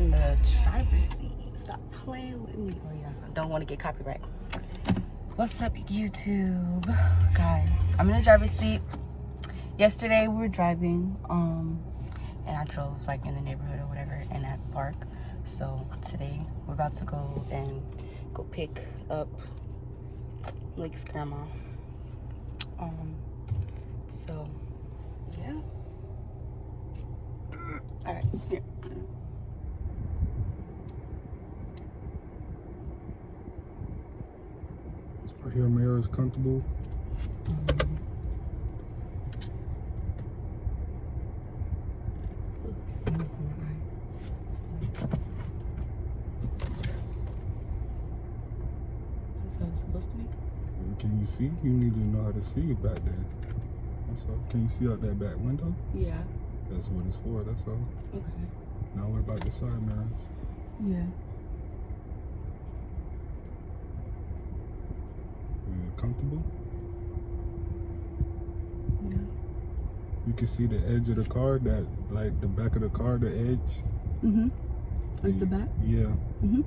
in the driver's seat. Stop playing with me. Oh yeah, I don't want to get copyright. What's up, YouTube? Guys, I'm in the driver's seat. Yesterday we were driving, and I drove like in the neighborhood or whatever and at the park. So today we're about to go and go pick up Lake's grandma. So yeah. All right, here. Are your mirrors comfortable? Ooh, smells in the eye. That's how it's supposed to be. Can you see? You need to know how to see back there. That's all. Can you see out that back window? Yeah. That's what it's for, that's all. Okay. Now what about the side mirrors? Yeah. Is it comfortable? Yeah. You can see the edge of the car, that like the back of the car, the edge. Mm-hmm. Like the back? Yeah. Mm-hmm.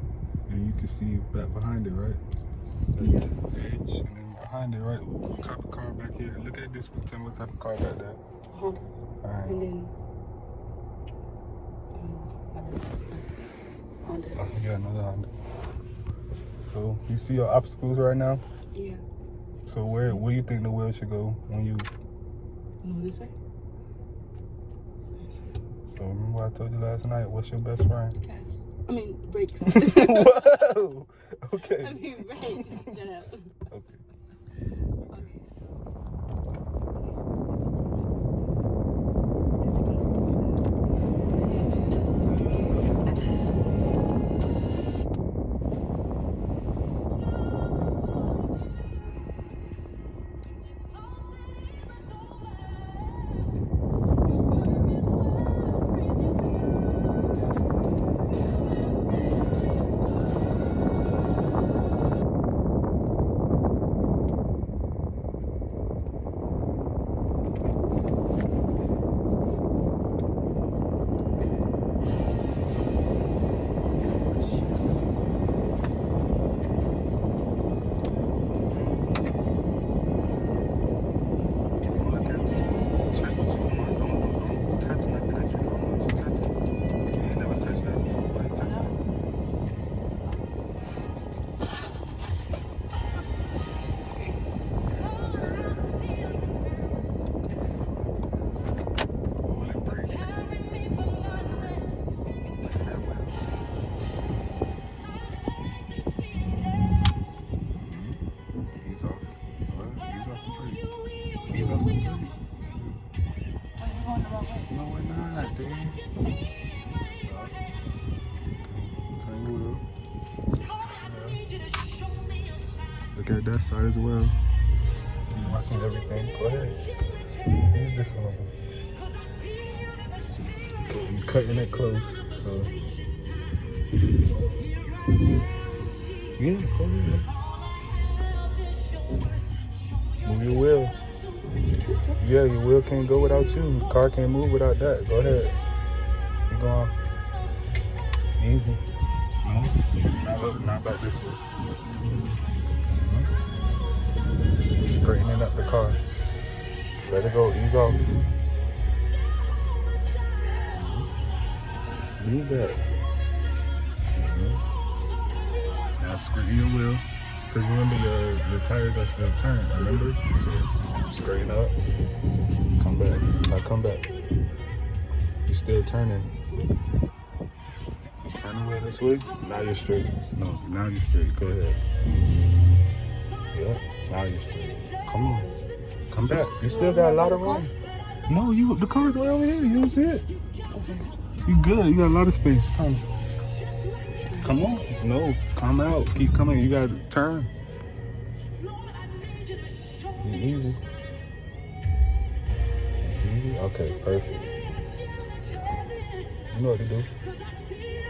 And you can see back behind it, right? Yeah. The edge, and then behind it, right? What type of car back here? Look at this. Tell me what type of car back there. Uh-huh. Alright. And then Honda. Oh, yeah, another Honda. So you see your obstacles right now? Yeah. So where do you think the wheel should go when you? You know what this say? So remember what I told you last night? What's your best friend? Gas. I mean brakes. Whoa. Okay. I mean brakes. Shut up. Okay. Okay, so is it Look at that side as well. You're watching everything. Go ahead. Use this one. Okay, you're cutting it close, so. Yeah, go ahead. Move your wheel. Yeah, your wheel can't go without you. The car can't move without that. Go ahead. Keep going. Easy. No, not back this way. Straightening up the car. Let it go, ease off. Leave that. Now straighten your wheel. Because remember your tires are still turned, remember? Straighten up. Come back. Now come back. You're still turning. So turn the wheel this way. Now you're straight. No, now you're straight. Go ahead. Yeah, now you're straight. Come on. Come back. You still got a lot of room. No, the car's way over here. You don't see it. You good. You got a lot of space. Come on. No, come out. Keep coming. You got to turn. Easy. Easy. Okay, perfect. You know what to do.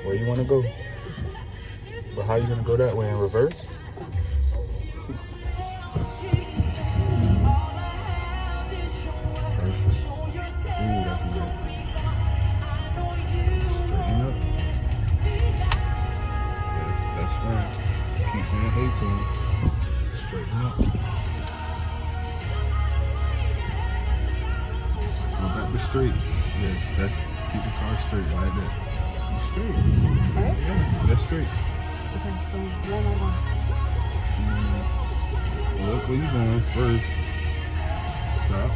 Where you want to go. But how you going to go that way? In reverse? Ooh, that's nice. Straighten up. turn. Straighten up. Go back to straight. Yeah, that's keep the car straight like that. Straight. Okay. Yeah, that's straight. Okay, so where am I Look where you going first. Stop.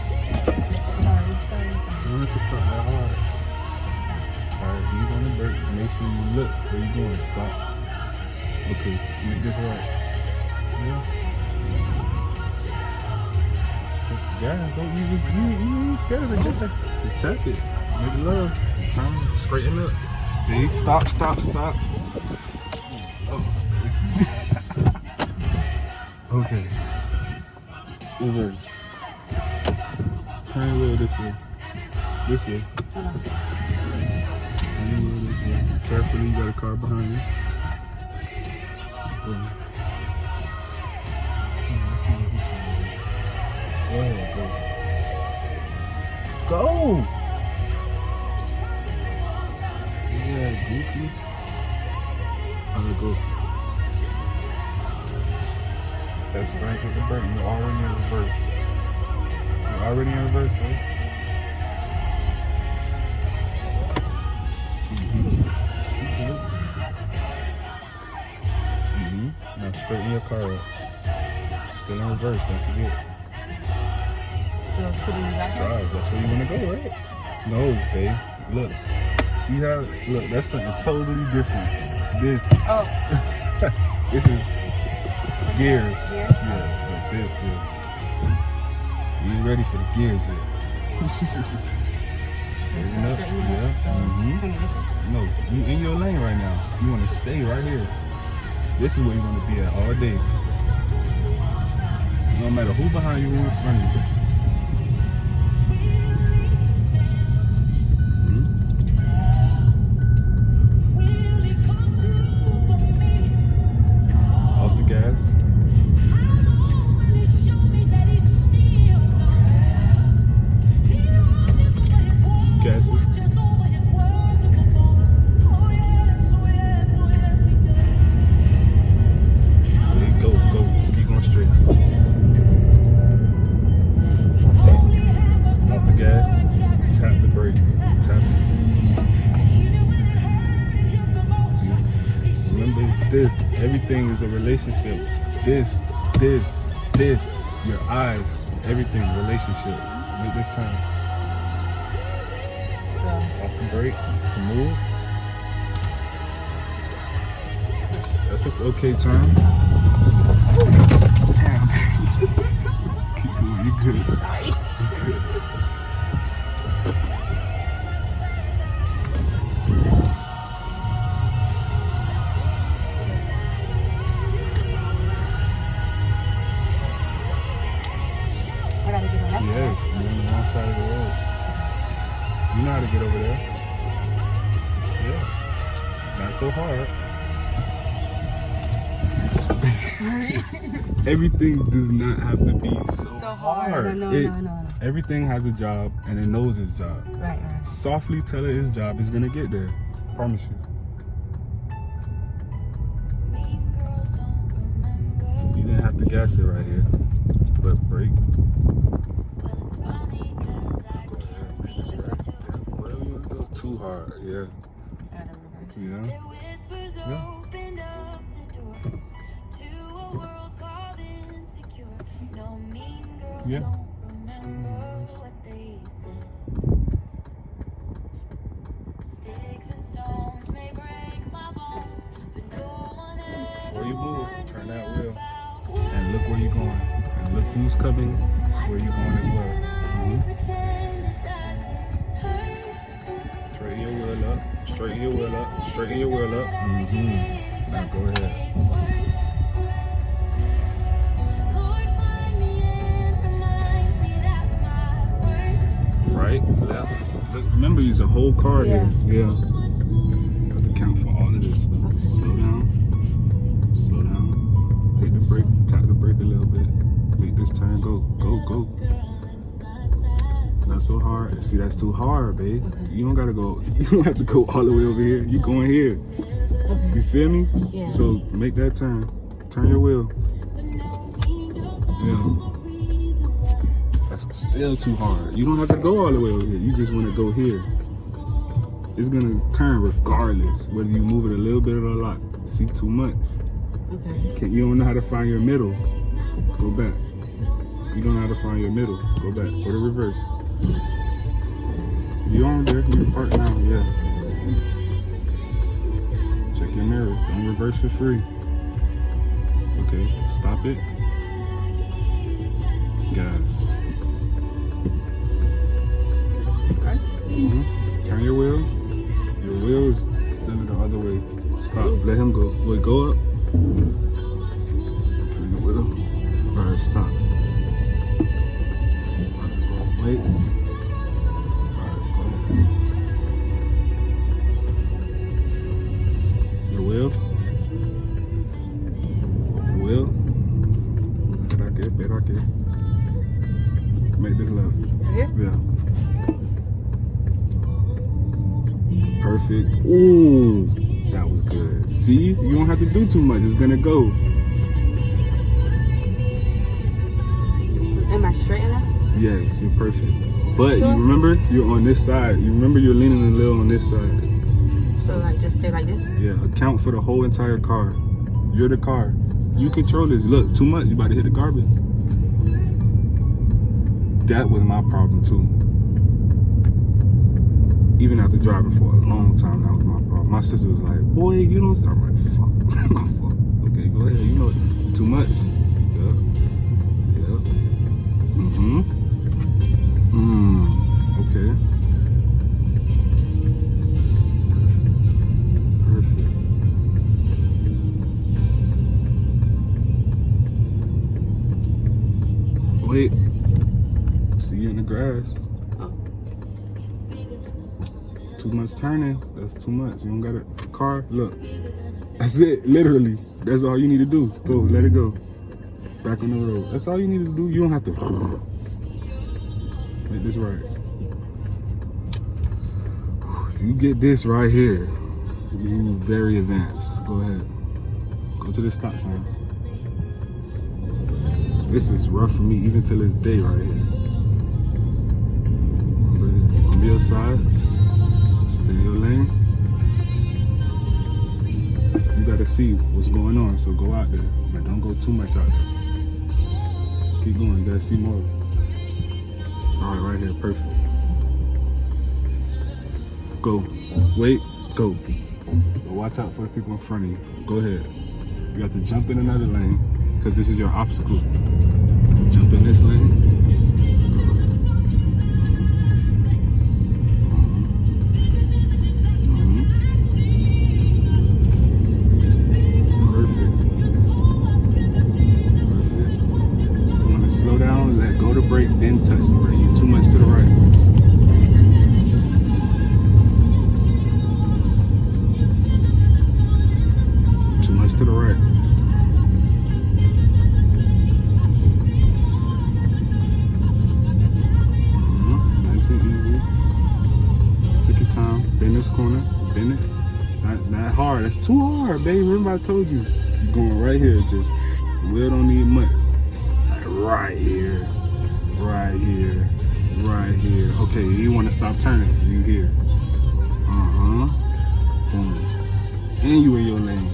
going? Sorry. You don't have to stop that hard. Alright, ease on the brake. Make sure you look where you going. Stop. Okay, make this right. Yeah. Gas, don't you ain't scared of it. Just tap it. Make it love. Turn, straighten up. See? Stop. Oh. Okay. Reverse. Turn a little this way. This way. Hold on. Turn a little this way. Carefully, you got a car behind you. Go. Go ahead, go. Go! Yeah, goofy. Alright, go. That's right with the brake. You're already in reverse. You're already in reverse, bro. Now straighten your car up. Still in reverse, don't forget. So putting you back here? Drive, that's where you want to go, right? No, babe. Look. See how, look, that's something totally different. This, Oh. this is gears. Gears? Yeah, like this, yeah. You ready for the gears yet? Straighten up, yeah. Turn it this way. No, you in your lane right now. You want to stay right here. This is where you want to be at all day. No matter who behind you or in front of you. Off the gas. Gas it. Go. Keep going straight. Off the gas. Tap the brake. Tap it. Remember this. Everything is a relationship. This. Your eyes. Everything. Relationship. Make this turn. Off the brake. To move. That's an okay turn. Damn. Keep going. You good. Sorry. You good. I gotta get on that side. Yes, you're on the wrong side of the road. You know how to get over there. Yeah. Not so hard. Everything does not have to be so hard. No. Everything has a job and it knows its job. Right. Softly tell it its job is gonna get there. Promise you. You didn't have to gas it right here. But brake. Whatever you want to go too hard, yeah. Gotta reverse. Yeah. Yeah. Before you move, turn that wheel. And look where you're going. And look who's coming, where you're going as well. Straighten your wheel up. Straighten your wheel up. Straighten your wheel up. Now go ahead. Right, left. Look, remember, it's a whole car here. Yeah. You have to count for all of this stuff. Slow down. Hit the brake. Tap the brake a little bit. Make this turn go. Not so hard. See, that's too hard, babe. Okay. You don't gotta go. You don't have to go all the way over here. You going here. Okay. You feel me? Yeah. So make that turn. Turn your wheel. Yeah. That's still too hard. You don't have to go all the way over here. You just want to go here. It's gonna turn regardless, whether you move it a little bit or a lot. See, too much. Okay. You don't know how to find your middle. Go back. You don't know how to find your middle. Go back. Go to reverse. You on there? You park now. Yeah. Check your mirrors. Don't reverse for free. Okay. Stop it. Gas. Okay. Turn your wheel. Your wheel is still the other way. Stop. Let him go. Wait, go up. Turn the wheel. Alright, stop. Wait. Alright, go ahead. Your wheel. Your wheel. Better. Make this left. Here? Yeah. Perfect. Ooh, that was good. See, you don't have to do too much. It's gonna go. Am I straight enough? Yes, you're perfect. But Sure. you remember, you're on this side. You remember you're leaning a little on this side. So like just stay like this? Yeah, account for the whole entire car. You're the car. You control this. Look, too much. You about to hit the garbage. That was my problem too. Even after driving for a long time, that was my problem. My sister was like, boy, you don't. I'm like, fuck, my fault. Okay, go ahead. You know, too much. Yeah. Okay. Perfect. Wait. See you in the grass. Oh. Too much turning. That's too much. You don't got a car. Look. That's it. Literally. That's all you need to do. Go. Let it go. Back on the road. That's all you need to do. You don't have to. Make this right. If you get this right here, you very advanced. Go ahead. Go to the stop sign. This is rough for me even to this day right here. On your side. Stay in your lane. You gotta see what's going on, so go out there. But don't go too much out there. Keep going, you gotta see more. Alright, right here, perfect. Go. Wait, go. But watch out for the people in front of you. Go ahead. You have to jump in another lane, because this is your obstacle. Jump in this lane. Brake, then touch the brake. You're too much to the right. Too much to the right. Nice and easy. Take your time. Bend this corner. Bend it. Not hard. That's too hard, baby. Remember I told you. You're going right here. Just the wheel don't need much. Like right here. Right here, right here. Okay, you want to stop turning. You here. Boom. And you in your lane.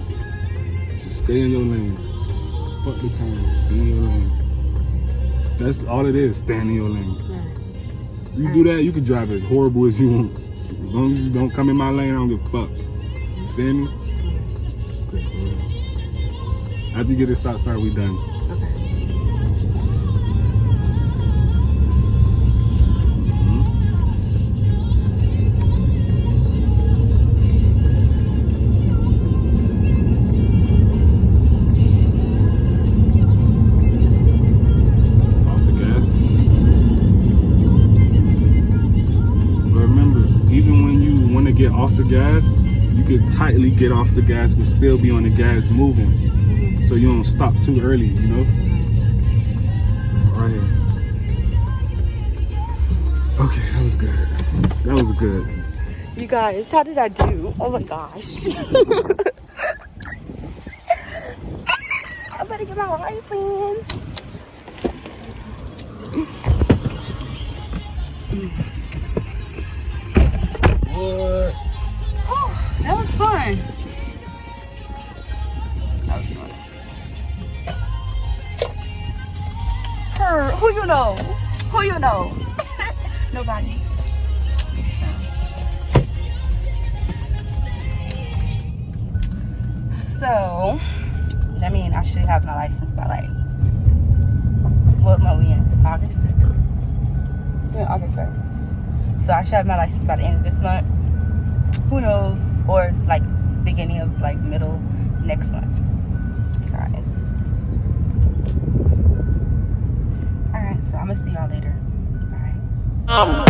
Just stay in your lane. Fuck the turn. Stay in your lane. That's all it is. Stand in your lane. You do that, you can drive as horrible as you want. As long as you don't come in my lane, I don't give a fuck. You feel me? Okay. After you get the stop sign, we done. Okay. Off the gas, you can tightly get off the gas but still be on the gas moving, so you don't stop too early, you know. Right here. Okay, that was good. That was good. You guys, how did I do? Oh my gosh. having my license. What? That was fun. That was fun. Her, who you know? Who you know? Nobody. So, I mean, I should have my license by like, what month we in? August? We're in August, right? So I should have my license by the end of this month. Who knows? Or like beginning of like middle next month. Guys. Alright, so I'm gonna see y'all later. Bye.